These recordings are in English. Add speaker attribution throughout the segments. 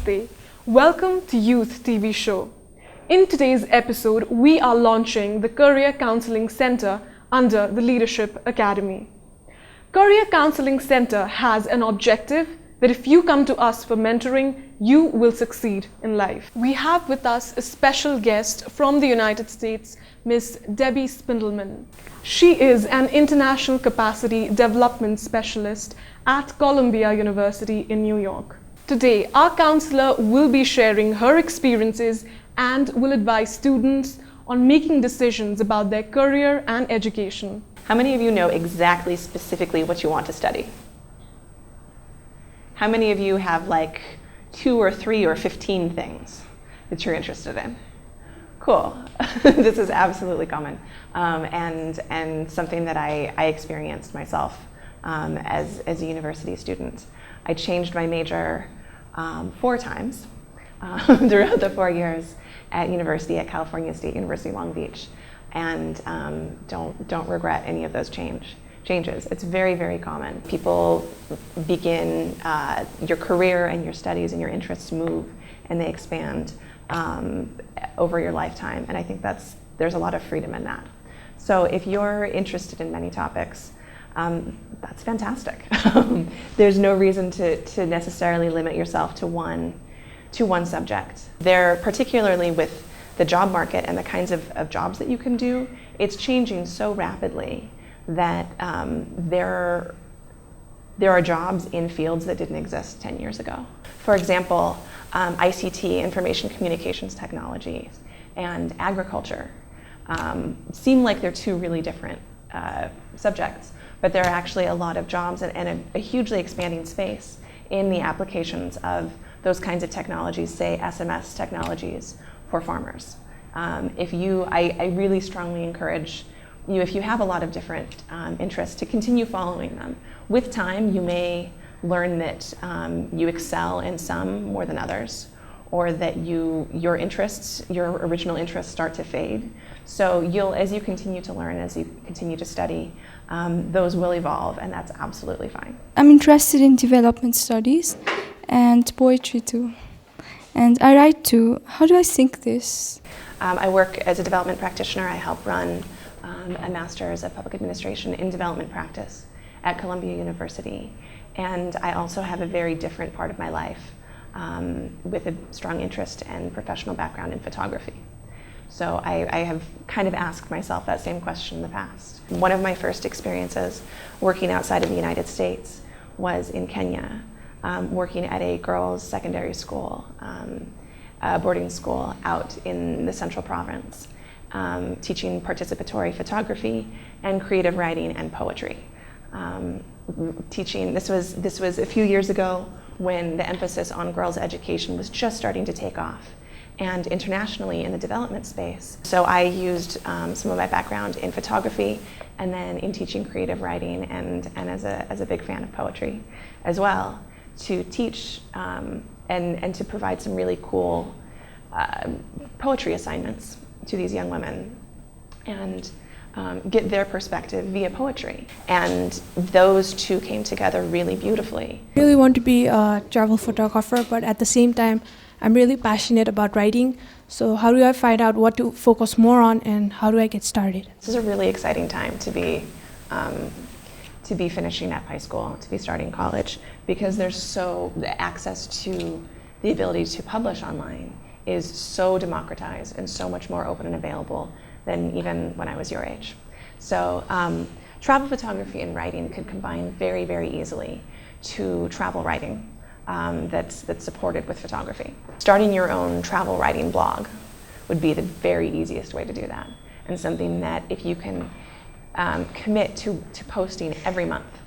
Speaker 1: Namaste. Welcome to Youth TV Show. In today's episode, we are launching the Career Counseling Center under the Leadership Academy. Career Counseling Center has an objective that if you come to us for mentoring, you will succeed in life. We have with us a special guest from the United States, Ms. DEBI SPINDELMAN. She is an International Capacity Development Specialist at Columbia University in New York. Today, our counselor will be sharing her experiences and will advise students on making decisions about their career and education.
Speaker 2: How many of you know exactly specifically what you want to study? How many of you have like 2 or 3 or 15 things that you're interested in? Cool. This is absolutely common and something that I experienced myself as a university student. I changed my major 4 times throughout the 4 years at university at California State University, Long Beach, and don't regret any of those changes. It's very, very common. People begin your career and your studies and your interests move and they expand over your lifetime, and I think there's a lot of freedom in that. So if you're interested in many topics, that's fantastic. There's no reason to necessarily limit yourself to one subject. There, particularly with the job market and the kinds of jobs that you can do, it's changing so rapidly that there are jobs in fields that didn't exist 10 years ago. For example, ICT, information communications technologies, and agriculture seem like they're 2 really different subjects, but there are actually a lot of jobs and a hugely expanding space in the applications of those kinds of technologies, say SMS technologies for farmers. I really strongly encourage you, if you have a lot of different interests, to continue following them. With time, you may learn that you excel in some more than others, or that your original interests start to fade. So as you continue to learn, as you continue to study, those will evolve, and that's absolutely fine.
Speaker 3: I'm interested in development studies and poetry too. And I write too. How do I sync this?
Speaker 2: I work as a development practitioner. I help run a Master's of Public Administration in Development Practice at Columbia University. And I also have a very different part of my life with a strong interest and professional background in photography. So I have kind of asked myself that same question in the past. One of my first experiences working outside of the United States was in Kenya, working at a girls' secondary school, boarding school out in the Central Province, teaching participatory photography and creative writing and poetry. This was a few years ago when the emphasis on girls' education was just starting to take off, and internationally in the development space. So I used some of my background in photography and then in teaching creative writing and as a big fan of poetry as well, to teach and to provide some really cool poetry assignments to these young women and get their perspective via poetry. And those 2 came together really beautifully.
Speaker 4: I really want to be a travel photographer, but at the same time, I'm really passionate about writing. So how do I find out what to focus more on, and how do I get started?
Speaker 2: This is a really exciting time to be finishing up high school, to be starting college, because the access to the ability to publish online is so democratized and so much more open and available than even when I was your age. So travel photography and writing could combine very, very easily to travel writing that's supported with photography. Starting your own travel writing blog would be the very easiest way to do that, and something that if you can commit to posting every month,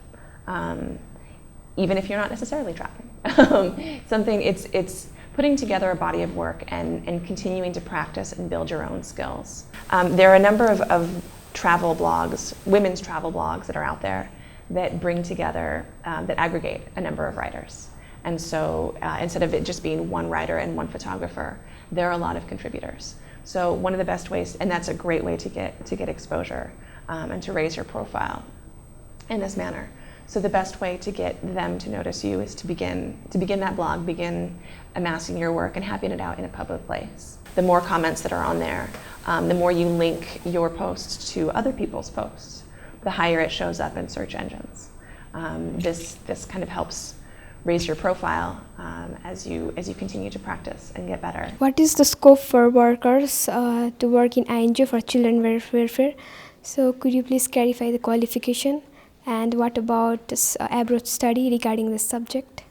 Speaker 2: even if you're not necessarily traveling. It's putting together a body of work and continuing to practice and build your own skills. There are a number of travel blogs, women's travel blogs that are out there that bring together, that aggregate a number of writers. And so instead of it just being one writer and one photographer, there are a lot of contributors. So one of the best ways, and that's a great way to get exposure and to raise your profile in this manner. So the best way to get them to notice you is to begin that blog, begin amassing your work and having it out in a public place. The more comments that are on there, the more you link your posts to other people's posts, the higher it shows up in search engines. This kind of helps raise your profile as you continue to practice and get better.
Speaker 5: What is the scope for workers to work in INGO for children welfare? So could you please clarify the qualification? And what about this abroad study regarding this subject?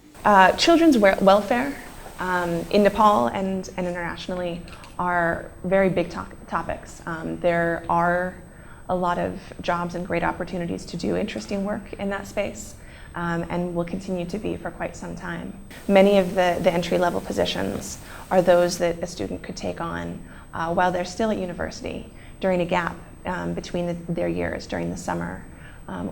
Speaker 2: Children's welfare in Nepal and internationally are very big topics. There are a lot of jobs and great opportunities to do interesting work in that space, and will continue to be for quite some time. Many of the entry-level positions are those that a student could take on while they're still at university, during a gap between their years, during the summer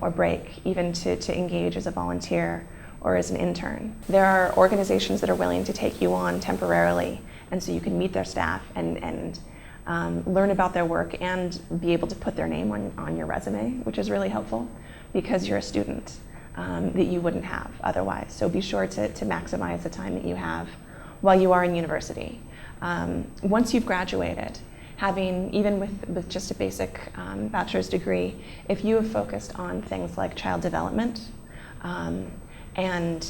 Speaker 2: or break, even to engage as a volunteer or as an intern. There are organizations that are willing to take you on temporarily, and so you can meet their staff and learn about their work and be able to put their name on your resume, which is really helpful because you're a student that you wouldn't have otherwise. So be sure to maximize the time that you have while you are in university. Once you've graduated, even with just a basic bachelor's degree, if you have focused on things like child development and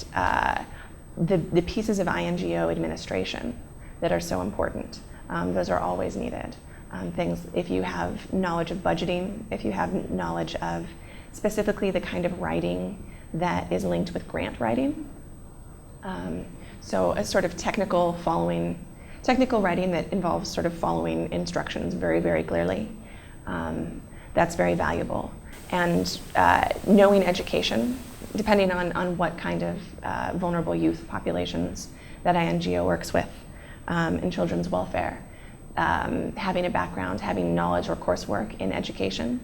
Speaker 2: the pieces of INGO administration that are so important, those are always needed. Things, if you have knowledge of budgeting, if you have knowledge of specifically the kind of writing that is linked with grant writing, so a sort of technical writing that involves sort of following instructions very, very clearly. That's very valuable. And knowing education, depending on what kind of vulnerable youth populations that INGO works with in children's welfare, having a background, having knowledge or coursework in education,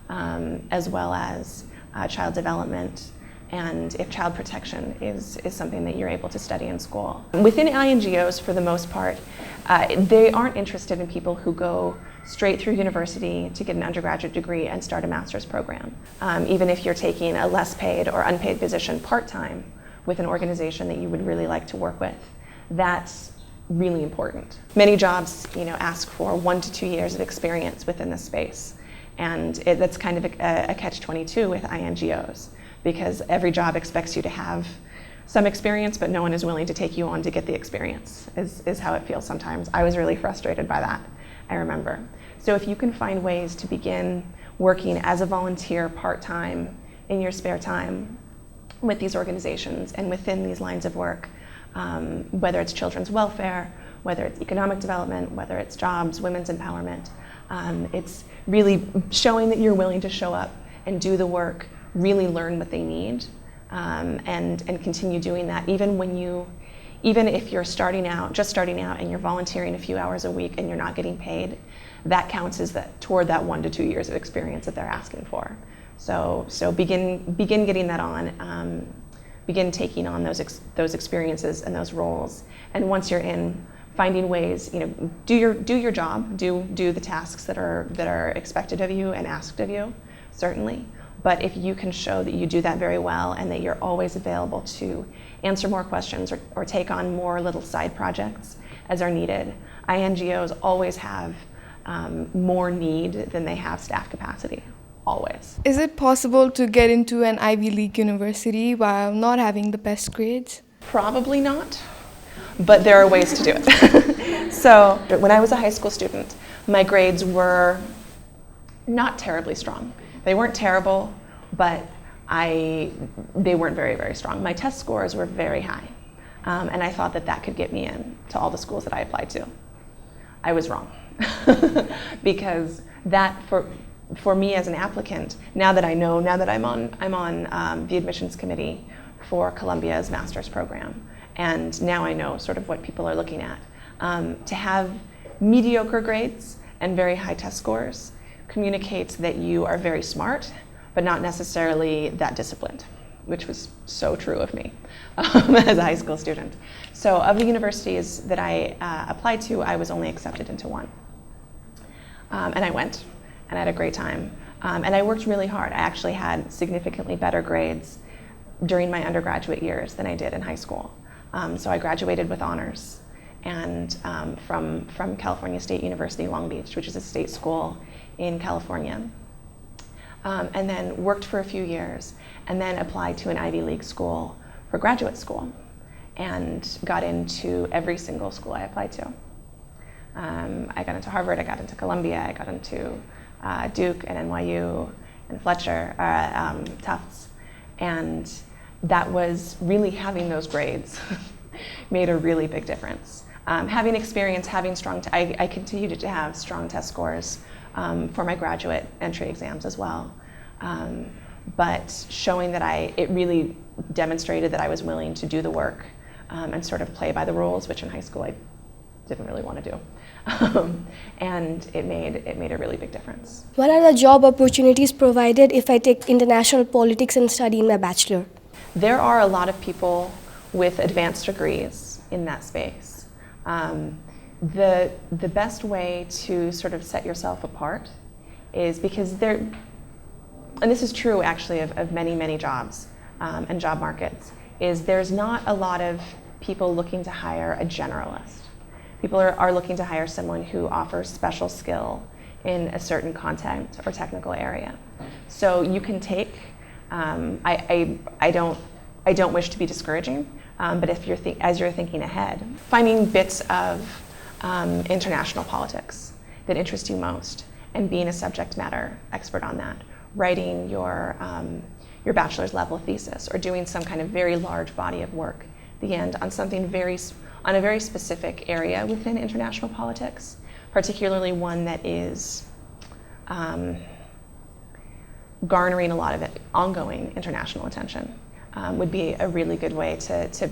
Speaker 2: as well as child development, and if child protection is something that you're able to study in school. Within INGOs, for the most part, they aren't interested in people who go straight through university to get an undergraduate degree and start a master's program. Even if you're taking a less paid or unpaid position part-time with an organization that you would really like to work with, that's really important. Many jobs, ask for 1 to 2 years of experience within the space, and that's kind of a catch-22 with INGOs, because every job expects you to have some experience, but no one is willing to take you on to get the experience, is how it feels sometimes. I was really frustrated by that, I remember. So if you can find ways to begin working as a volunteer part-time in your spare time with these organizations and within these lines of work, whether it's children's welfare, whether it's economic development, whether it's jobs, women's empowerment, it's really showing that you're willing to show up and do the work, really learn what they need, and continue doing that even if you're just starting out and you're volunteering a few hours a week and you're not getting paid, that counts as toward that 1 to 2 years of experience that they're asking for. So begin getting that on, begin taking on those experiences and those roles, and once you're in, finding ways, do your job, do the tasks that are expected of you and asked of you, certainly. But if you can show that you do that very well and that you're always available to answer more questions or take on more little side projects as are needed, INGOs always have more need than they have staff capacity, always.
Speaker 3: Is it possible to get into an Ivy League university while not having the best grades?
Speaker 2: Probably not, but there are ways to do it. So when I was a high school student, my grades were not terribly strong. They weren't terrible, but they weren't very, very strong. My test scores were very high, and I thought that could get me in to all the schools that I applied to. I was wrong, because that for me as an applicant, now that I'm on the admissions committee for Columbia's master's program, and now I know sort of what people are looking at. To have mediocre grades and very high test scores communicates that you are very smart, but not necessarily that disciplined, which was so true of me as a high school student. So of the universities that I applied to, I was only accepted into one. And I went, and I had a great time. And I worked really hard. I actually had significantly better grades during my undergraduate years than I did in high school. So I graduated with honors and from California State University, Long Beach, which is a state school in California. And then worked for a few years and then applied to an Ivy League school for graduate school and got into every single school I applied to. I got into Harvard, I got into Columbia, I got into Duke and NYU and Fletcher, Tufts. And that was really having those grades made a really big difference. Having experience, having strong, I continued to have strong test scores for my graduate entry exams as well. But showing that it really demonstrated that I was willing to do the work and sort of play by the rules, which in high school I didn't really want to do. And it made a really big difference.
Speaker 6: What are the job opportunities provided if I take international politics and study in my bachelor?
Speaker 2: There are a lot of people with advanced degrees in that space. The best way to sort of set yourself apart is because and this is true actually of many jobs and job markets, is there's not a lot of people looking to hire a generalist. People are looking to hire someone who offers special skill in a certain content or technical area. So you can take, I don't wish to be discouraging, but if as you're thinking ahead, finding bits of international politics that interest you most and being a subject matter expert on that, writing your bachelor's level thesis or doing some kind of very large body of work at the end on something on a very specific area within international politics, particularly one that is garnering a lot of ongoing international attention, would be a really good way to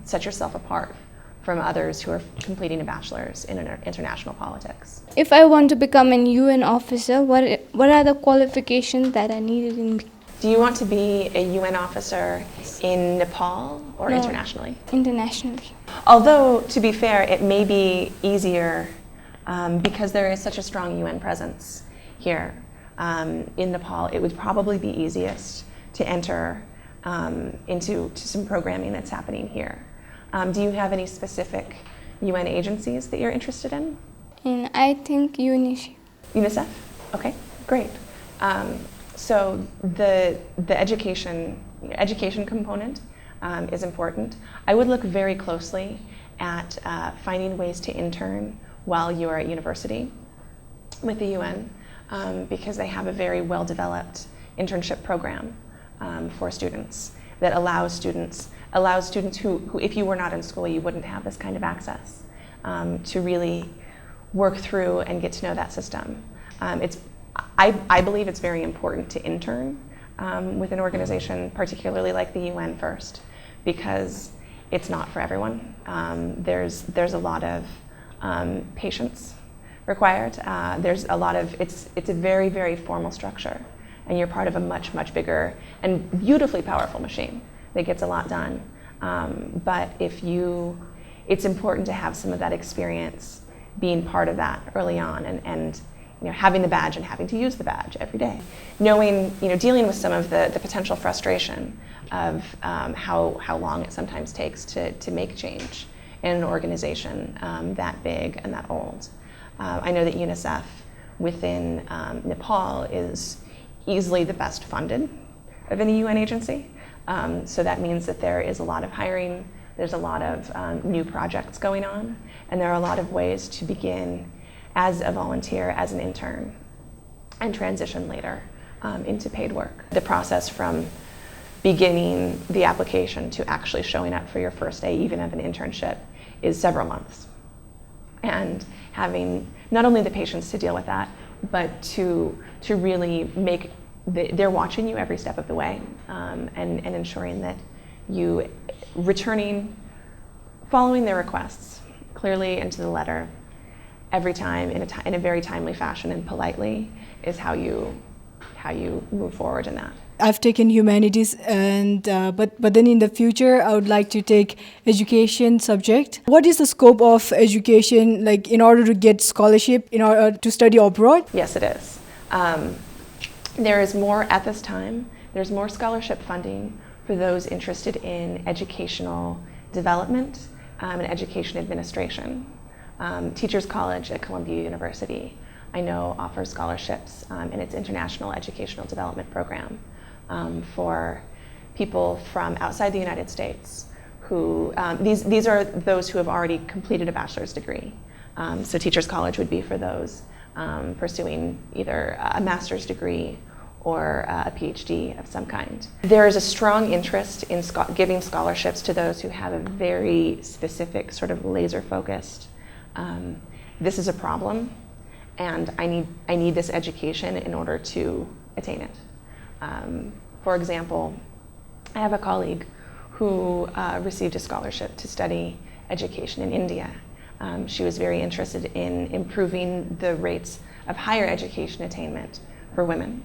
Speaker 2: set yourself apart from others who are completing a bachelor's in international politics.
Speaker 3: If I want to become an UN officer, what are the qualifications that are needed in?
Speaker 2: Do you want to be a UN officer in Nepal or internationally?
Speaker 3: Internationally.
Speaker 2: Although, to be fair, it may be easier because there is such a strong UN presence here. In Nepal, it would probably be easiest to enter into some programming that's happening here. Do you have any specific UN agencies that you're interested in?
Speaker 3: And I think UNICEF.
Speaker 2: UNICEF? Okay, great. So the education component is important. I would look very closely at finding ways to intern while you are at university with the UN because they have a very well-developed internship program for students that allows students who, if you were not in school, you wouldn't have this kind of access to really work through and get to know that system. I believe it's very important to intern with an organization, particularly like the UN first, because it's not for everyone. There's a lot of patience required. There's a lot of, it's a very, very formal structure, and you're part of a much bigger and beautifully powerful machine that gets a lot done. But it's important to have some of that experience being part of that early on and having the badge and having to use the badge every day. Knowing, dealing with some of the potential frustration of how long it sometimes takes to make change in an organization that big and that old. I know that UNICEF within Nepal is easily the best funded of any UN agency. So that means that there is a lot of hiring, there's a lot of new projects going on, and there are a lot of ways to begin as a volunteer, as an intern, and transition later into paid work. The process from beginning the application to actually showing up for your first day, even of an internship, is several months. And having not only the patience to deal with that, but to really make, they're watching you every step of the way, and ensuring that you following their requests clearly and to the letter, every time in a very timely fashion and politely is how you move forward in that.
Speaker 7: I've taken humanities, and but then in the future I would like to take education subject. What is the scope of education, like in order to get scholarship, in order to study abroad?
Speaker 2: Yes, it is. There is more at this time. There's more scholarship funding for those interested in educational development and education administration. Teachers College at Columbia University, I know, offers scholarships in its International Educational Development Program for people from outside the United States who, these are those who have already completed a bachelor's degree. So Teachers College would be for those pursuing either a master's degree or a PhD of some kind. There is a strong interest in giving scholarships to those who have a very specific, sort of laser-focused, this is a problem, and I need this education in order to attain it. For example, I have a colleague who received a scholarship to study education in India. She was very interested in improving the rates of higher education attainment for women,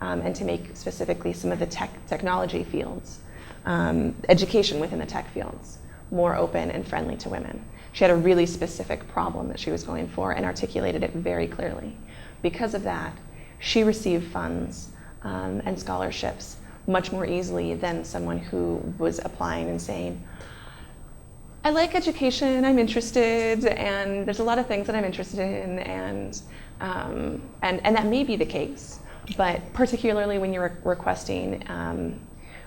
Speaker 2: and to make specifically some of the technology fields, education within the tech fields, more open and friendly to women. She had a really specific problem that she was going for and articulated it very clearly. Because of that, she received funds and scholarships much more easily than someone who was applying and saying, I like education, I'm interested, and there's a lot of things that I'm interested in, and that may be the case, but particularly when you're requesting,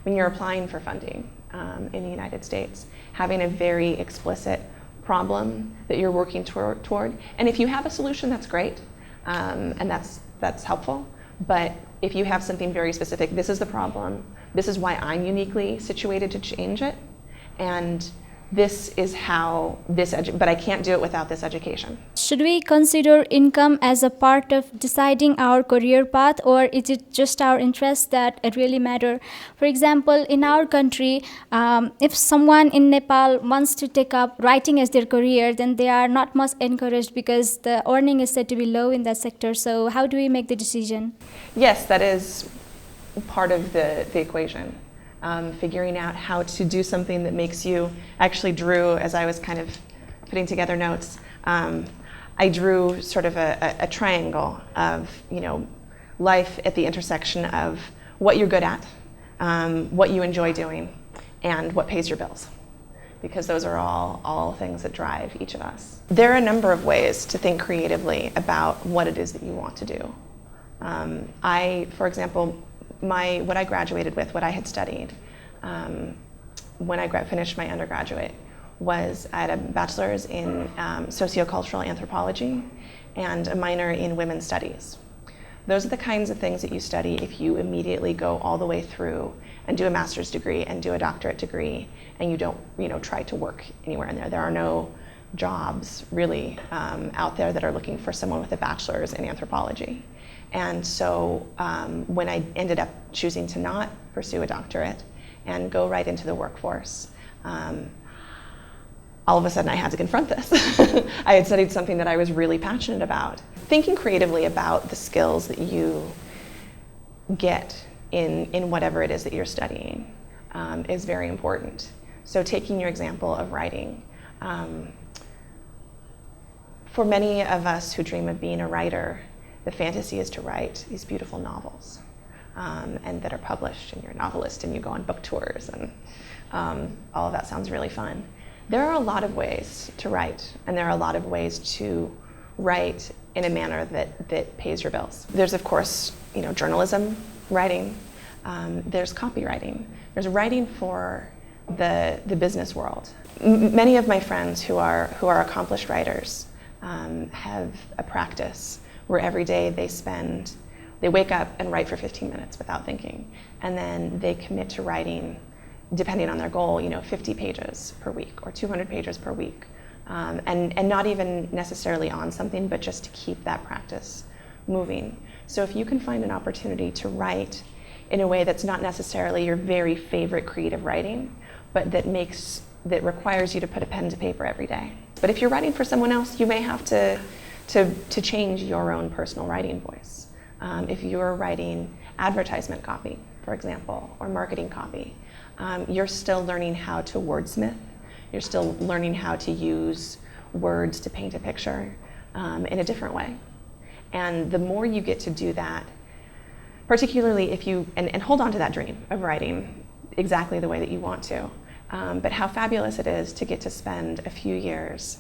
Speaker 2: when you're applying for funding in the United States, having a very explicit problem that you're working toward, and if you have a solution, that's great, and that's helpful, but if you have something very specific, this is the problem, this is why I'm uniquely situated to change it, and this is how but I can't do it without this education.
Speaker 8: Should we consider income as a part of deciding our career path, or is it just our interests that really matter? For example, in our country, if someone in Nepal wants to take up writing as their career, then they are not much encouraged because the earning is said to be low in that sector. So how do we make the decision?
Speaker 2: Yes, that is part of the equation. Figuring out how to do something that makes you, actually drew, as I was kind of putting together notes, I drew sort of a triangle of, life at the intersection of what you're good at, what you enjoy doing, and what pays your bills, because those are all things that drive each of us. There are a number of ways to think creatively about what it is that you want to do. For example, what I graduated with, what I had studied when I finished my undergraduate, was I had a bachelor's in sociocultural anthropology and a minor in women's studies. Those are the kinds of things that you study if you immediately go all the way through and do a master's degree and do a doctorate degree, and you don't try to work anywhere in there. There are no jobs really out there that are looking for someone with a bachelor's in anthropology. And so when I ended up choosing to not pursue a doctorate and go right into the workforce, all of a sudden I had to confront this. I had studied something that I was really passionate about. Thinking creatively about the skills that you get in whatever it is that you're studying is very important. So taking your example of writing, for many of us who dream of being a writer, the fantasy is to write these beautiful novels and that are published, and you're a novelist and you go on book tours, and all of that sounds really fun. There are a lot of ways to write, and there are a lot of ways to write in a manner that pays your bills. There's, of course, journalism writing. There's copywriting. There's writing for the business world. Many of my friends who are accomplished writers have a practice where every day they wake up and write for 15 minutes without thinking, and then they commit to writing, depending on their goal, 50 pages per week or 200 pages per week, and not even necessarily on something, but just to keep that practice moving. So if you can find an opportunity to write in a way that's not necessarily your very favorite creative writing, but that requires you to put a pen to paper every day. But if you're writing for someone else, you may have to change your own personal writing voice. If you're writing advertisement copy, for example, or marketing copy, you're still learning how to wordsmith. You're still learning how to use words to paint a picture in a different way. And the more you get to do that, particularly if you, and hold on to that dream of writing exactly the way that you want to. But how fabulous it is to get to spend a few years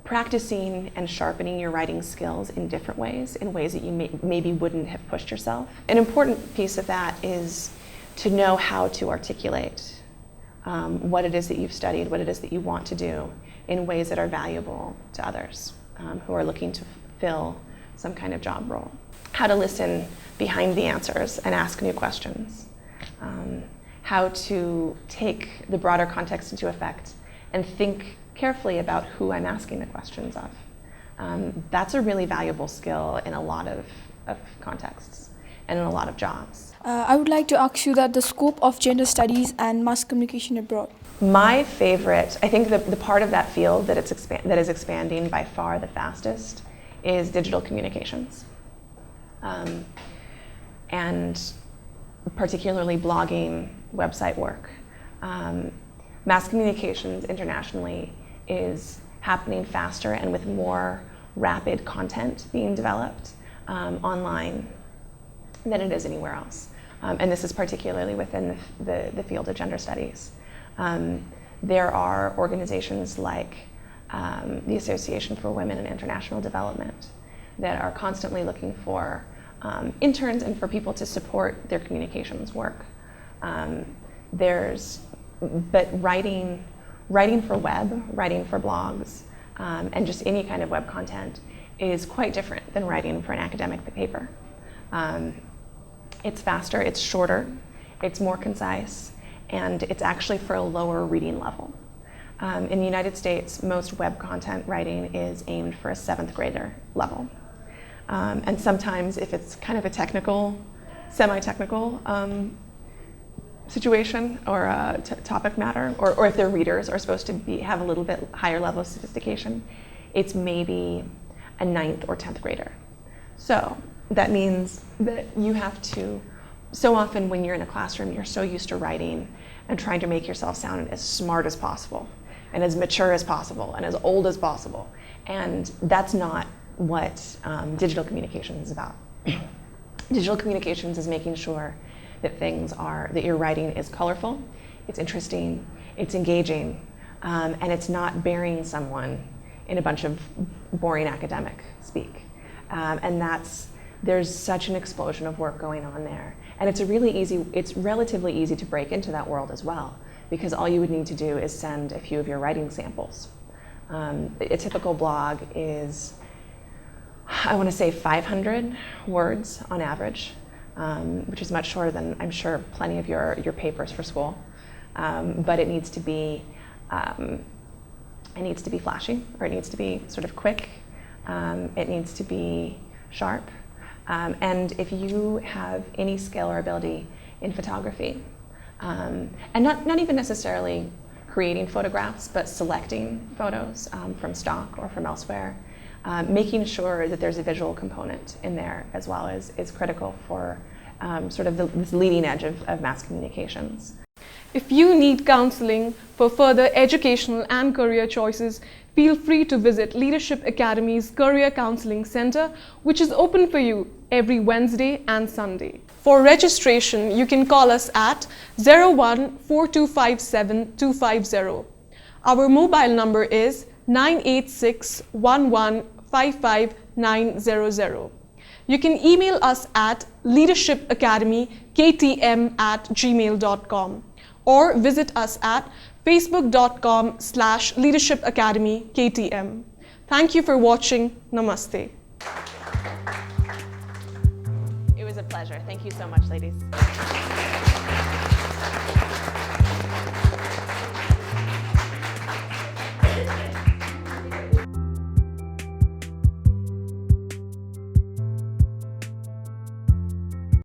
Speaker 2: practicing and sharpening your writing skills in different ways, in ways that you maybe wouldn't have pushed yourself. An important piece of that is to know how to articulate what it is that you've studied, what it is that you want to do in ways that are valuable to others who are looking to fill some kind of job role. How to listen behind the answers and ask new questions. How to take the broader context into effect and think carefully about who I'm asking the questions of. That's a really valuable skill in a lot of contexts and in a lot of jobs.
Speaker 9: I would like to ask you that the scope of gender studies and mass communication abroad.
Speaker 2: My favorite, I think the part of that field that is expanding by far the fastest is digital communications. And particularly blogging, website work. Mass communications internationally is happening faster and with more rapid content being developed online than it is anywhere else. And this is particularly within the field of gender studies. There are organizations like the Association for Women in International Development that are constantly looking for interns and for people to support their communications work. But writing for web, writing for blogs, and just any kind of web content is quite different than writing for an academic paper. It's faster, it's shorter, it's more concise, and it's actually for a lower reading level. In the United States, most web content writing is aimed for a 7th grader level. And sometimes if it's kind of a technical, semi-technical situation or a topic matter, or if their readers are supposed to have a little bit higher level of sophistication, it's maybe a 9th or 10th grader. So that means that you have to, so often when you're in a classroom, you're so used to writing and trying to make yourself sound as smart as possible, and as mature as possible, and as old as possible. And that's not what digital communications is about. Digital communications is making sure that that your writing is colorful, it's interesting, it's engaging, and it's not burying someone in a bunch of boring academic speak. And there's such an explosion of work going on there. And it's relatively easy to break into that world as well, because all you would need to do is send a few of your writing samples. A typical blog is, I want to say 500 words on average, which is much shorter than, I'm sure, plenty of your papers for school. But it needs to be flashy, or it needs to be sort of quick. It needs to be sharp. And if you have any skill or ability in photography, and not even necessarily creating photographs, but selecting photos from stock or from elsewhere, making sure that there's a visual component in there as well is critical for sort of this leading edge of mass communications.
Speaker 1: If you need counseling for further educational and career choices, feel free to visit Leadership Academy's Career Counseling Center, which is open for you every Wednesday and Sunday. For registration, you can call us at 01-4257-250. Our mobile number is 986-11-55900. You can email us at leadershipacademyktm@gmail.com or visit us at facebook.com/leadershipacademyktm. Thank you for watching. Namaste.
Speaker 2: It was a pleasure. Thank you so much, ladies.